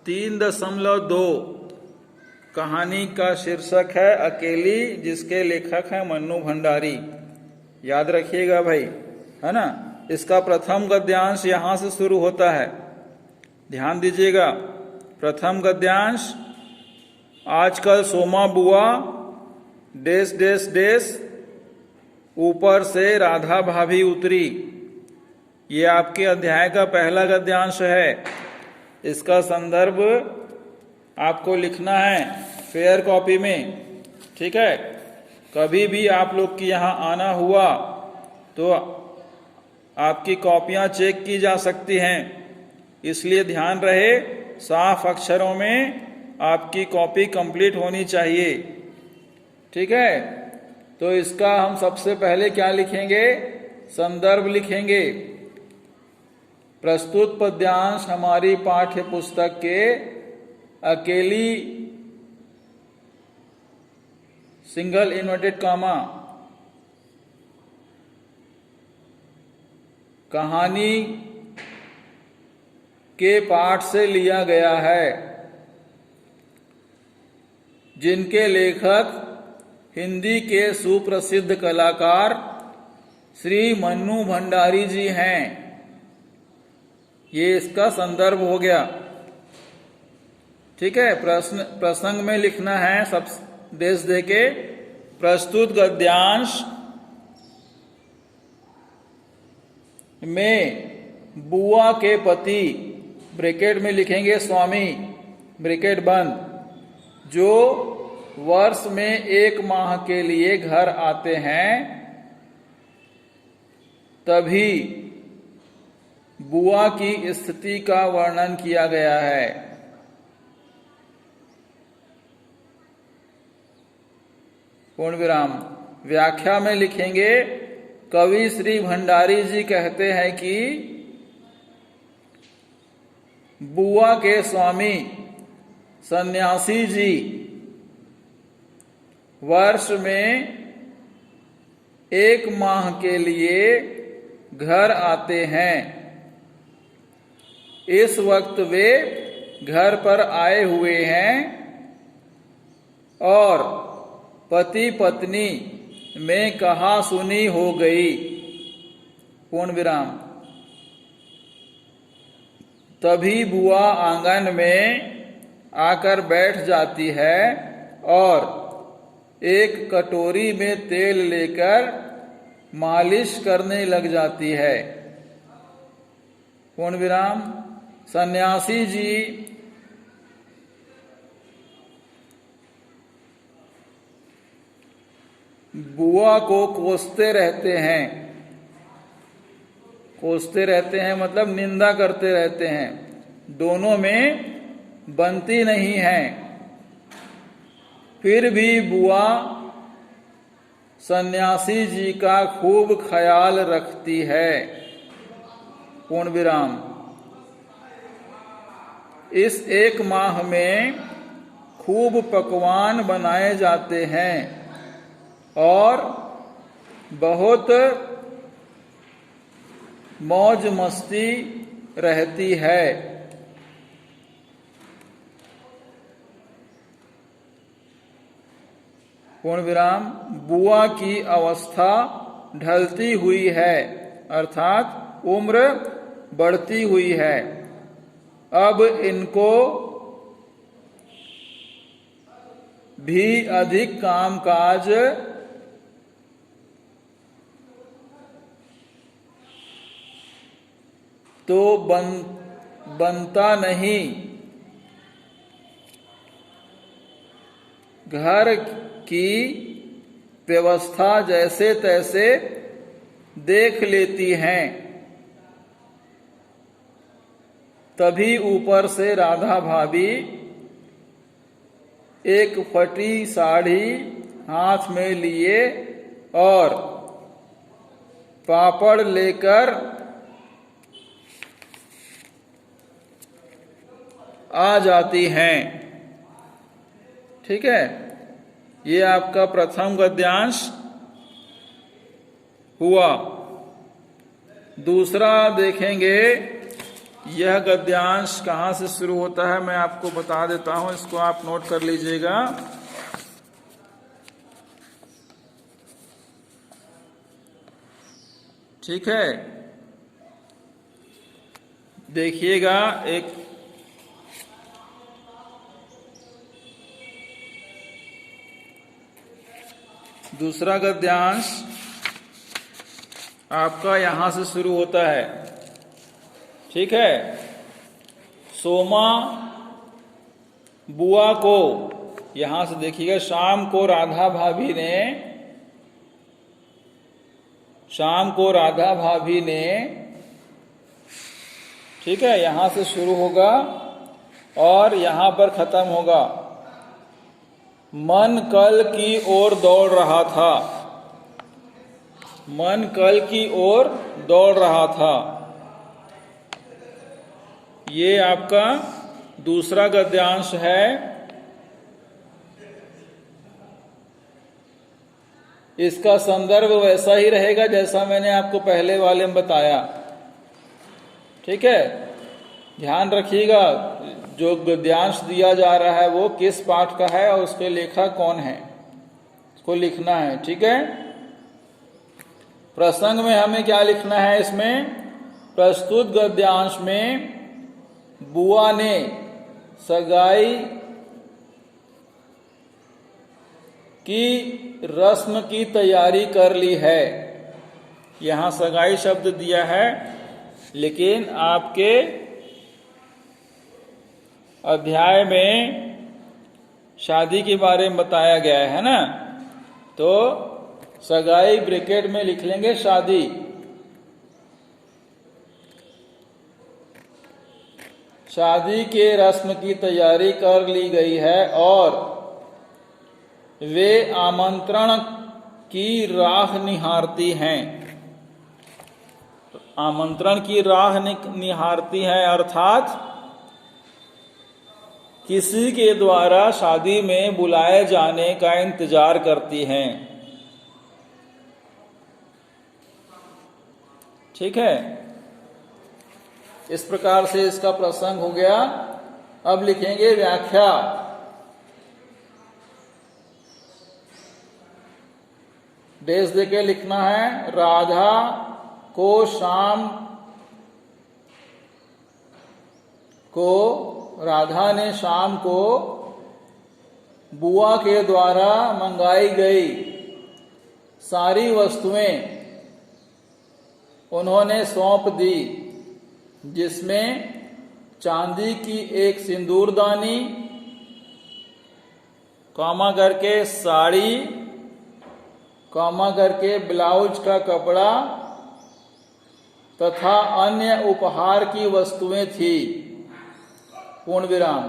3.2 कहानी का शीर्षक है अकेली, जिसके लेखक हैं मन्नू भंडारी। याद रखिएगा भाई, है ना। इसका प्रथम गद्यांश यहां से शुरू होता है, ध्यान दीजिएगा। प्रथम गद्यांश, आजकल सोमा बुआ डेस डेस डेस ऊपर से राधा भाभी उतरी। ये आपके अध्याय का पहला गद्यांश है। इसका संदर्भ आपको लिखना है फेयर कॉपी में, ठीक है। कभी भी आप लोग की यहाँ आना हुआ तो आपकी कॉपियां चेक की जा सकती हैं, इसलिए ध्यान रहे साफ अक्षरों में आपकी कॉपी कंप्लीट होनी चाहिए, ठीक है। तो इसका हम सबसे पहले क्या लिखेंगे, संदर्भ लिखेंगे। प्रस्तुत पद्यांश हमारी पाठ्य पुस्तक के अकेली सिंगल इन्वर्टेड कॉमा कहानी के पाठ से लिया गया है, जिनके लेखक हिंदी के सुप्रसिद्ध कलाकार श्री मन्नू भंडारी जी हैं। ये इसका संदर्भ हो गया, ठीक है। प्रसंग में लिखना है सब देश दे के, प्रस्तुत गद्यांश में बुआ के पति, ब्रैकेट में लिखेंगे स्वामी, ब्रैकेट बंद, जो वर्ष में 1 माह के लिए घर आते हैं, तभी बुआ की स्थिति का वर्णन किया गया है। पूर्ण विराम। व्याख्या में लिखेंगे, कवि श्री भंडारी जी कहते हैं कि बुआ के स्वामी सन्यासी जी वर्ष में 1 माह के लिए घर आते हैं। इस वक्त वे घर पर आए हुए हैं और पति पत्नी में कहा सुनी हो गई। पूर्ण विराम। तभी बुआ आंगन में आकर बैठ जाती है और एक कटोरी में तेल लेकर मालिश करने लग जाती है। पूर्ण विराम। सन्यासी जी बुआ को कोसते रहते हैं, कोसते रहते हैं मतलब निंदा करते रहते हैं, दोनों में बनती नहीं है। फिर भी बुआ सन्यासी जी का खूब ख्याल रखती है। पूर्ण विराम। इस 1 माह में खूब पकवान बनाए जाते हैं और बहुत मौज मस्ती रहती है। पूर्ण विराम। बुआ की अवस्था ढलती हुई है, अर्थात उम्र बढ़ती हुई है। अब इनको भी अधिक कामकाज तो बनता नहीं। घर की व्यवस्था जैसे तैसे देख लेती हैं। तभी ऊपर से राधा भाभी एक फटी साड़ी हाथ में लिए और पापड़ लेकर आ जाती हैं, ठीक है। ये आपका प्रथम गद्यांश हुआ। दूसरा देखेंगे यह गद्यांश कहाँ से शुरू होता है मैं आपको बता देता हूं, इसको आप नोट कर लीजिएगा। ठीक है, देखिएगा एक दूसरा गद्यांश आपका यहां से शुरू होता है। ठीक है, सोमा बुआ को, यहां से देखिएगा, शाम को राधा भाभी ने, ठीक है, यहां से शुरू होगा और यहां पर खत्म होगा। मन कल की ओर दौड़ रहा था, मन कल की ओर दौड़ रहा था। ये आपका दूसरा गद्यांश है। इसका संदर्भ वैसा ही रहेगा जैसा मैंने आपको पहले वाले में बताया। ठीक है, ध्यान रखिएगा जो गद्यांश दिया जा रहा है वो किस पाठ का है और उसके लेखक कौन है, उसको लिखना है। ठीक है, प्रसंग में हमें क्या लिखना है, इसमें प्रस्तुत गद्यांश में बुआ ने सगाई की रस्म की तैयारी कर ली है। यहां सगाई शब्द दिया है, लेकिन आपके अध्याय में शादी के बारे में बताया गया है ना, तो सगाई ब्रैकेट में लिख लेंगे शादी। शादी के रस्म की तैयारी कर ली गई है और वे आमंत्रण की राह निहारती हैं। आमंत्रण की राह निहारती हैं अर्थात किसी के द्वारा शादी में बुलाए जाने का इंतजार करती हैं। ठीक है, इस प्रकार से इसका प्रसंग हो गया। अब लिखेंगे व्याख्या। डेश देके लिखना है, राधा को शाम को, राधा ने शाम को बुआ के द्वारा मंगाई गई सारी वस्तुएं उन्होंने सौंप दी, जिसमें चांदी की एक सिंदूरदानी, कॉमा करके साड़ी, कॉमा करके ब्लाउज का कपड़ा तथा अन्य उपहार की वस्तुएं थी, पूर्ण विराम।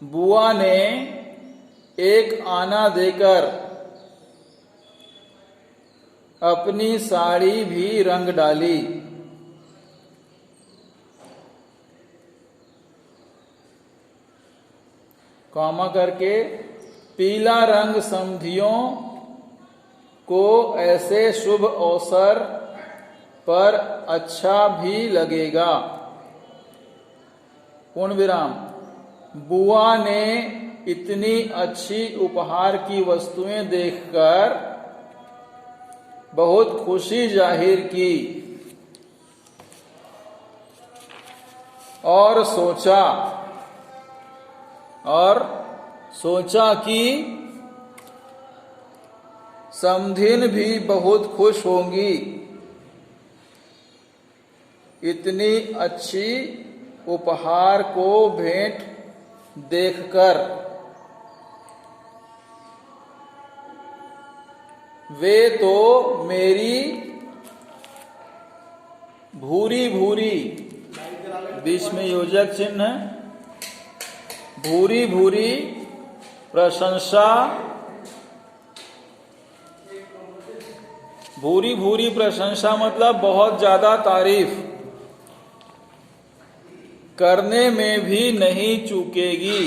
बुआ ने एक आना देकर अपनी साड़ी भी रंग डाली। कॉमा करके पीला रंग समधियों को ऐसे शुभ अवसर पर अच्छा भी लगेगा, पूर्ण विराम। बुआ ने इतनी अच्छी उपहार की वस्तुएं देखकर बहुत खुशी जाहिर की और सोचा कि समधिन भी बहुत खुश होंगी इतनी अच्छी उपहार को भेंट देखकर। वे तो मेरी भूरी भूरी, बीच में योजक चिन्ह है, भूरी भूरी प्रशंसा, भूरी भूरी प्रशंसा मतलब बहुत ज्यादा तारीफ करने में भी नहीं चूकेगी।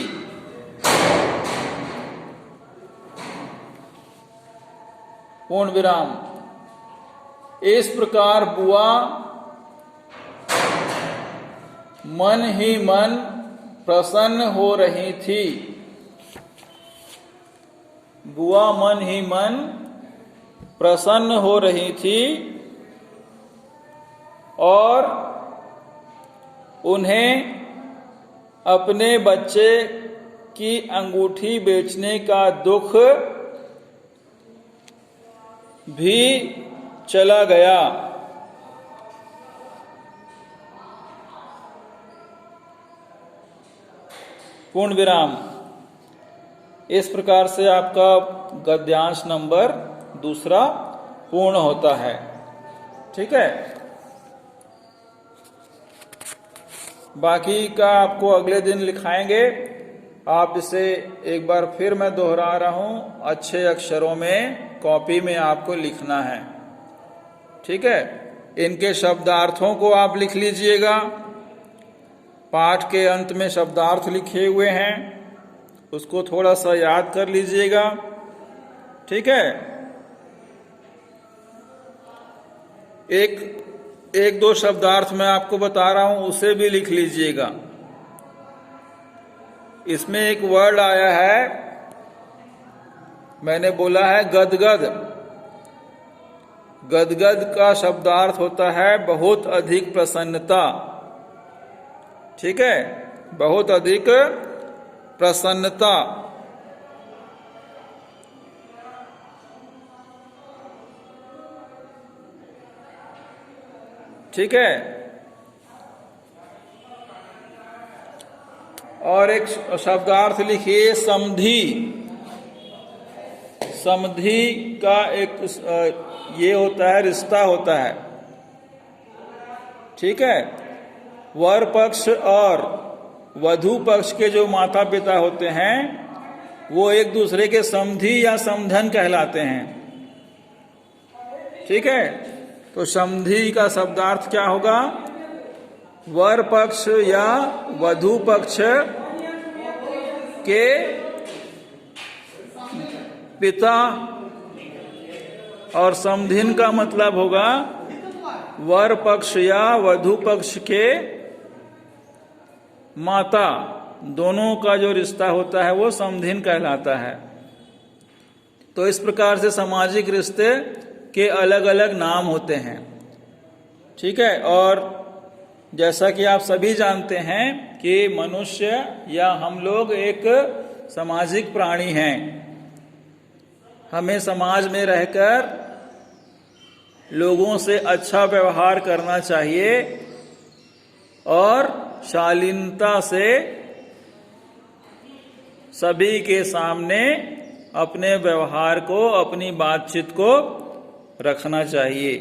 पूर्ण विराम। इस प्रकार बुआ मन ही मन प्रसन्न हो रही थी। बुआ मन ही मन प्रसन्न हो रही थी और उन्हें अपने बच्चे की अंगूठी बेचने का दुख भी चला गया। पूर्ण विराम। इस प्रकार से आपका गद्यांश नंबर 2 पूर्ण होता है। ठीक है, बाकी का आपको अगले दिन लिखाएंगे। आप इसे एक बार फिर मैं दोहरा रहा हूं, अच्छे अक्षरों में कॉपी में आपको लिखना है। ठीक है, इनके शब्दार्थों को आप लिख लीजिएगा। पाठ के अंत में शब्दार्थ लिखे हुए हैं, उसको थोड़ा सा याद कर लीजिएगा। ठीक है, एक दो शब्दार्थ मैं आपको बता रहा हूं, उसे भी लिख लीजिएगा। इसमें एक वर्ड आया है, मैंने बोला है गदगद। गदगद का शब्दार्थ होता है बहुत अधिक प्रसन्नता। ठीक है, बहुत अधिक प्रसन्नता। ठीक है, और एक शब्दार्थ लिखिए समधि। समधि का एक ये होता है, रिश्ता होता है। ठीक है, वर पक्ष और वधू पक्ष के जो माता पिता होते हैं वो एक दूसरे के समधि या समधन कहलाते हैं। ठीक है, तो समधि का शब्दार्थ क्या होगा? वर पक्ष या वधू पक्ष के पिता, और समधिन का मतलब होगा वर पक्ष या वधू पक्ष के माता। दोनों का जो रिश्ता होता है वो समधिन कहलाता है। तो इस प्रकार से सामाजिक रिश्ते के अलग अलग नाम होते हैं। ठीक है, और जैसा कि आप सभी जानते हैं कि मनुष्य या हम लोग एक सामाजिक प्राणी हैं। हमें समाज में रहकर लोगों से अच्छा व्यवहार करना चाहिए और शालीनता से सभी के सामने अपने व्यवहार को, अपनी बातचीत को रखना चाहिए।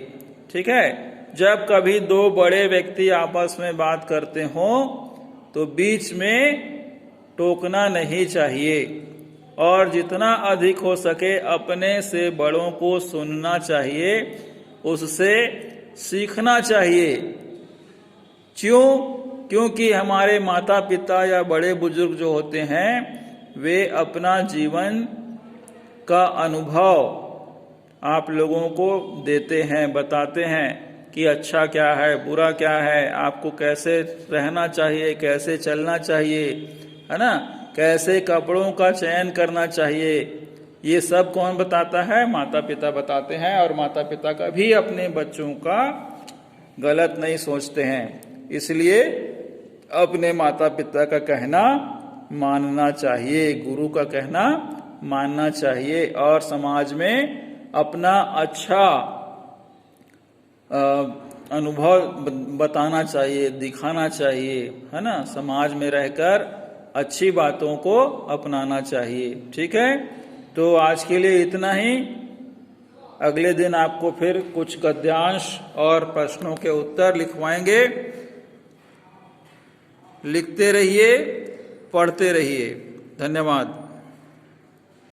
ठीक है, जब कभी दो बड़े व्यक्ति आपस में बात करते हों तो बीच में टोकना नहीं चाहिए और जितना अधिक हो सके अपने से बड़ों को सुनना चाहिए, उससे सीखना चाहिए। क्योंकि हमारे माता पिता या बड़े बुजुर्ग जो होते हैं वे अपना जीवन का अनुभव आप लोगों को देते हैं, बताते हैं कि अच्छा क्या है, बुरा क्या है, आपको कैसे रहना चाहिए, कैसे चलना चाहिए, है ना, कैसे कपड़ों का चयन करना चाहिए। ये सब कौन बताता है? माता पिता बताते हैं। और माता पिता का भी अपने बच्चों का गलत नहीं सोचते हैं, इसलिए अपने माता पिता का कहना मानना चाहिए, गुरु का कहना मानना चाहिए और समाज में अपना अच्छा अनुभव बताना चाहिए, दिखाना चाहिए, है ना। समाज में रहकर अच्छी बातों को अपनाना चाहिए। ठीक है, तो आज के लिए इतना ही। अगले दिन आपको फिर कुछ गद्यांश और प्रश्नों के उत्तर लिखवाएंगे। लिखते रहिए, पढ़ते रहिए। धन्यवाद।